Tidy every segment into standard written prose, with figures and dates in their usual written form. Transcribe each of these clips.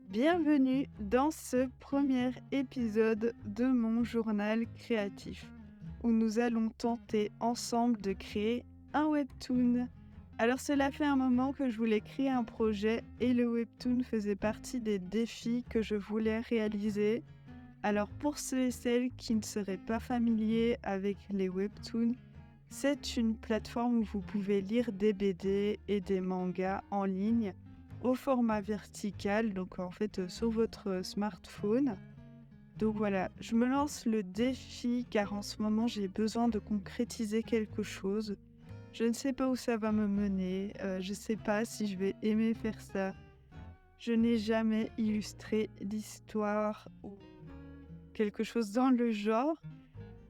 Bienvenue dans ce premier épisode de mon journal créatif, où nous allons tenter ensemble de créer un webtoon. Alors cela fait un moment que je voulais créer un projet et le webtoon faisait partie des défis que je voulais réaliser. Alors pour ceux et celles qui ne seraient pas familiers avec les webtoons, c'est une plateforme où vous pouvez lire des BD et des mangas en ligne au format vertical, donc en fait sur votre smartphone. Donc voilà, je me lance le défi car en ce moment j'ai besoin de concrétiser quelque chose. Je ne sais pas où ça va me mener, je ne sais pas si je vais aimer faire ça. Je n'ai jamais illustré d'histoire ou quelque chose dans le genre.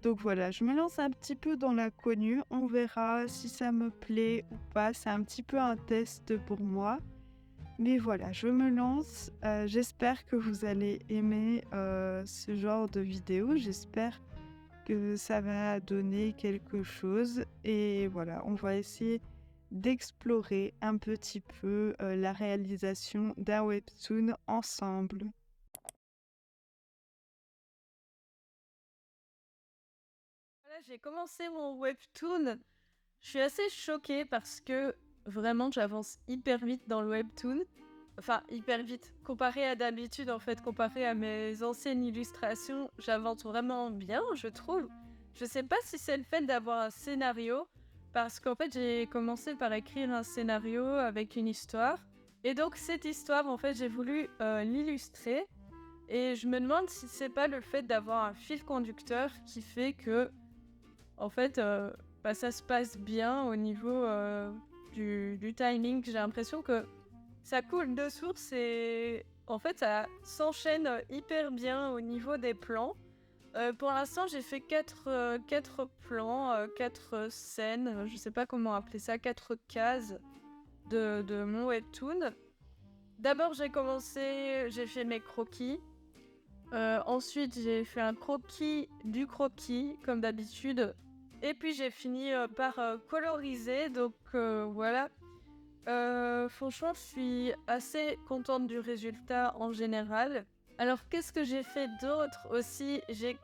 Donc voilà, je me lance un petit peu dans l'inconnu, on verra si ça me plaît ou pas, c'est un petit peu un test pour moi. Mais voilà, je me lance, j'espère que vous allez aimer, ce genre de vidéo, j'espère que ça va donner quelque chose et voilà, on va essayer d'explorer un petit peu, la réalisation d'un webtoon ensemble. Voilà, j'ai commencé mon webtoon. Je suis assez choquée parce que vraiment j'avance hyper vite dans le webtoon. Enfin, hyper vite. Comparé à d'habitude, en fait, comparé à mes anciennes illustrations, j'avance vraiment bien, je trouve. Je sais pas si c'est le fait d'avoir un scénario, parce qu'en fait, j'ai commencé par écrire un scénario avec une histoire. Et donc, cette histoire, en fait, j'ai voulu l'illustrer. Et je me demande si c'est pas le fait d'avoir un fil conducteur qui fait que en fait, ça se passe bien au niveau du timing. J'ai l'impression que ça coule de source et en fait, ça s'enchaîne hyper bien au niveau des plans. Pour l'instant, j'ai fait 4 plans, 4 scènes, je sais pas comment appeler ça, 4 cases de mon webtoon. D'abord, j'ai fait mes croquis. Ensuite, j'ai fait un croquis du croquis, comme d'habitude. Et puis, j'ai fini par coloriser. Donc, voilà. Franchement, je suis assez contente du résultat en général. Alors, qu'est-ce que j'ai fait d'autre aussi? J'ai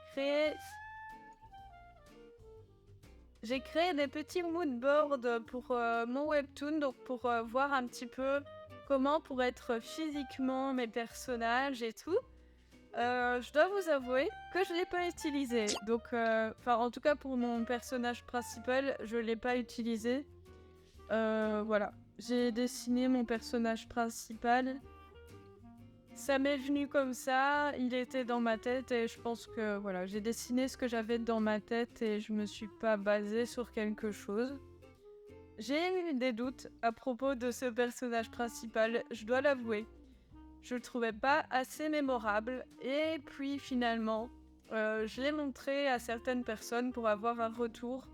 créé des petits moodboards pour mon webtoon, donc pour voir un petit peu comment pourraient être physiquement mes personnages et tout. Je dois vous avouer que je l'ai pas utilisé. Donc, en tout cas pour mon personnage principal, je l'ai pas utilisé. Voilà, j'ai dessiné mon personnage principal. Ça m'est venu comme ça, il était dans ma tête et je pense que voilà, j'ai dessiné ce que j'avais dans ma tête et je me suis pas basée sur quelque chose. J'ai eu des doutes à propos de ce personnage principal, je dois l'avouer. Je le trouvais pas assez mémorable et puis finalement, je l'ai montré à certaines personnes pour avoir un retour.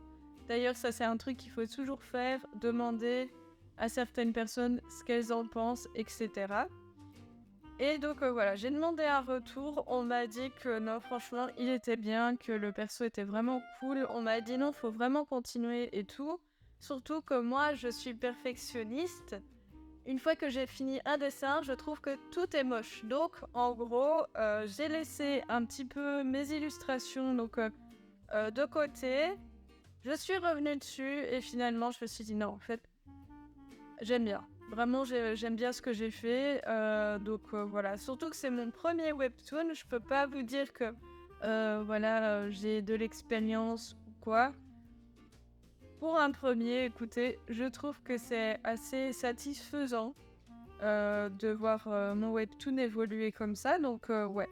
D'ailleurs, ça c'est un truc qu'il faut toujours faire, demander à certaines personnes ce qu'elles en pensent, etc. Et donc voilà, j'ai demandé un retour, on m'a dit que non, franchement, il était bien, que le perso était vraiment cool. On m'a dit non, faut vraiment continuer et tout. Surtout que moi, je suis perfectionniste. Une fois que j'ai fini un dessin, je trouve que tout est moche. Donc, en gros, j'ai laissé un petit peu mes illustrations de côté. Je suis revenue dessus et finalement, je me suis dit non, en fait, j'aime bien. Vraiment, j'aime bien ce que j'ai fait. Voilà. Surtout que c'est mon premier webtoon. Je peux pas vous dire que j'ai de l'expérience ou quoi. Pour un premier, écoutez, je trouve que c'est assez satisfaisant de voir mon webtoon évoluer comme ça. Donc, ouais.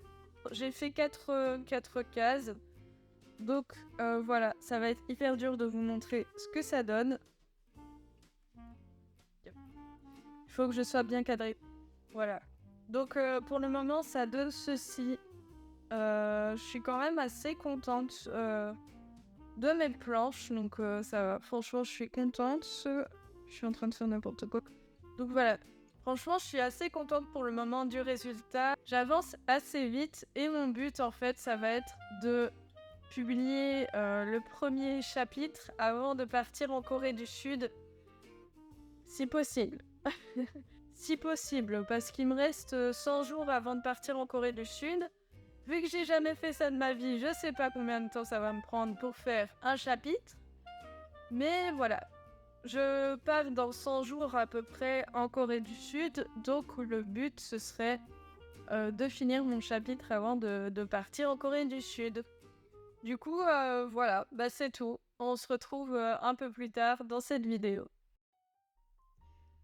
J'ai fait 4 cases. Donc, voilà, ça va être hyper dur de vous montrer ce que ça donne. Il faut que je sois bien cadrée. Voilà. Donc, pour le moment, ça donne ceci. Je suis quand même assez contente de mes planches. Donc, ça va. Franchement, je suis contente. Je suis en train de faire n'importe quoi. Donc, voilà. Franchement, je suis assez contente pour le moment du résultat. J'avance assez vite et mon but, en fait, ça va être de publier le premier chapitre avant de partir en Corée du Sud, si possible. si possible, parce qu'il me reste 100 jours avant de partir en Corée du Sud. Vu que j'ai jamais fait ça de ma vie, je sais pas combien de temps ça va me prendre pour faire un chapitre. Mais voilà, je pars dans 100 jours à peu près en Corée du Sud, donc le but ce serait de finir mon chapitre avant de partir en Corée du Sud. Du coup, voilà, c'est tout. On se retrouve un peu plus tard dans cette vidéo.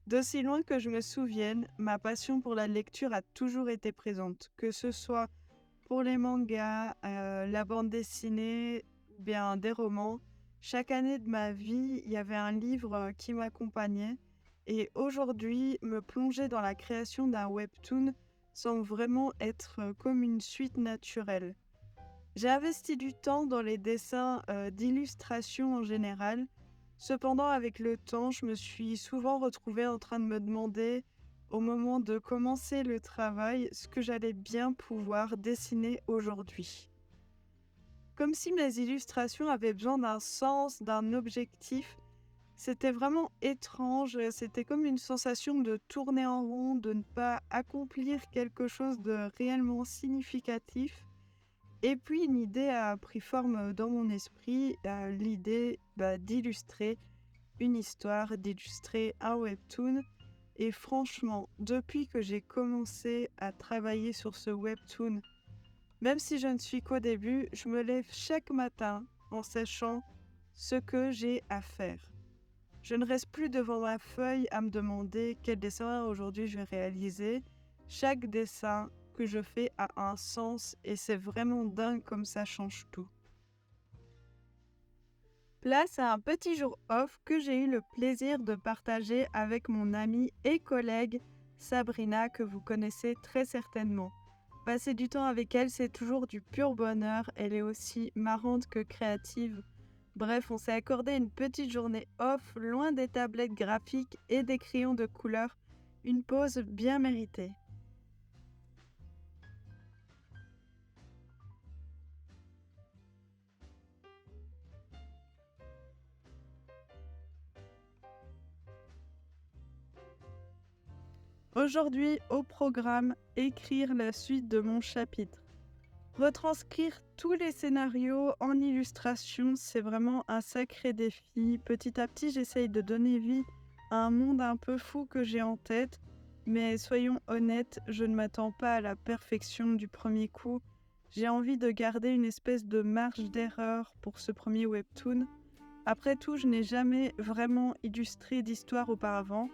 D'aussi loin que je me souvienne, ma passion pour la lecture a toujours été présente, que ce soit pour les mangas, la bande dessinée, ou bien des romans. Chaque année de ma vie, il y avait un livre qui m'accompagnait. Et aujourd'hui, me plonger dans la création d'un webtoon semble vraiment être comme une suite naturelle. J'ai investi du temps dans les dessins d'illustration en général. Cependant, avec le temps, je me suis souvent retrouvée en train de me demander, au moment de commencer le travail, ce que j'allais bien pouvoir dessiner aujourd'hui. Comme si mes illustrations avaient besoin d'un sens, d'un objectif. C'était vraiment étrange, c'était comme une sensation de tourner en rond, de ne pas accomplir quelque chose de réellement significatif. Et puis une idée a pris forme dans mon esprit, l'idée d'illustrer une histoire, d'illustrer un webtoon. Et franchement, depuis que j'ai commencé à travailler sur ce webtoon, même si je ne suis qu'au début, je me lève chaque matin en sachant ce que j'ai à faire. Je ne reste plus devant ma feuille à me demander quel dessin aujourd'hui je vais réaliser. Chaque dessin que je fais a un sens et c'est vraiment dingue comme ça change tout. Place à un petit jour off que j'ai eu le plaisir de partager avec mon amie et collègue Sabrina, que vous connaissez très certainement. Passer du temps avec elle, c'est toujours du pur bonheur. Elle est aussi marrante que créative. Bref, on s'est accordé une petite journée off, loin des tablettes graphiques et des crayons de couleur. Une pause bien méritée. Aujourd'hui, au programme, écrire la suite de mon chapitre. Retranscrire tous les scénarios en illustration, c'est vraiment un sacré défi. Petit à petit, j'essaye de donner vie à un monde un peu fou que j'ai en tête. Mais soyons honnêtes, je ne m'attends pas à la perfection du premier coup. J'ai envie de garder une espèce de marge d'erreur pour ce premier webtoon. Après tout, je n'ai jamais vraiment illustré d'histoire auparavant.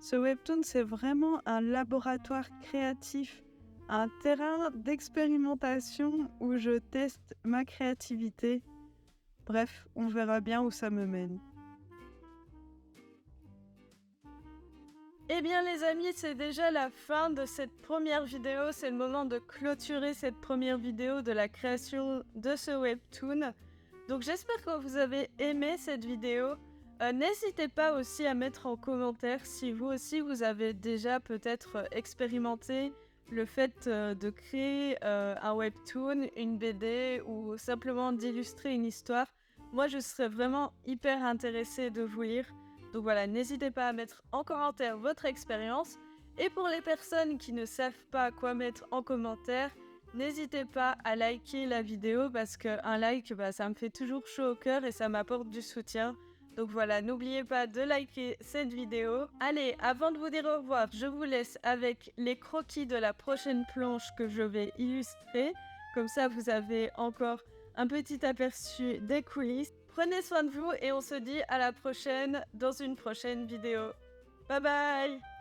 Ce webtoon, c'est vraiment un laboratoire créatif, un terrain d'expérimentation où je teste ma créativité. Bref, on verra bien où ça me mène. Eh bien les amis, c'est déjà la fin de cette première vidéo. C'est le moment de clôturer cette première vidéo de la création de ce webtoon. Donc j'espère que vous avez aimé cette vidéo. N'hésitez pas aussi à mettre en commentaire si vous aussi vous avez déjà peut-être expérimenté le fait de créer un webtoon, une BD ou simplement d'illustrer une histoire. Moi je serais vraiment hyper intéressée de vous lire. Donc voilà, n'hésitez pas à mettre en commentaire votre expérience. Et pour les personnes qui ne savent pas quoi mettre en commentaire, n'hésitez pas à liker la vidéo parce qu'un like, ça me fait toujours chaud au cœur et ça m'apporte du soutien. Donc voilà, n'oubliez pas de liker cette vidéo. Allez, avant de vous dire au revoir, je vous laisse avec les croquis de la prochaine planche que je vais illustrer. Comme ça, vous avez encore un petit aperçu des coulisses. Prenez soin de vous et on se dit à la prochaine dans une prochaine vidéo. Bye bye!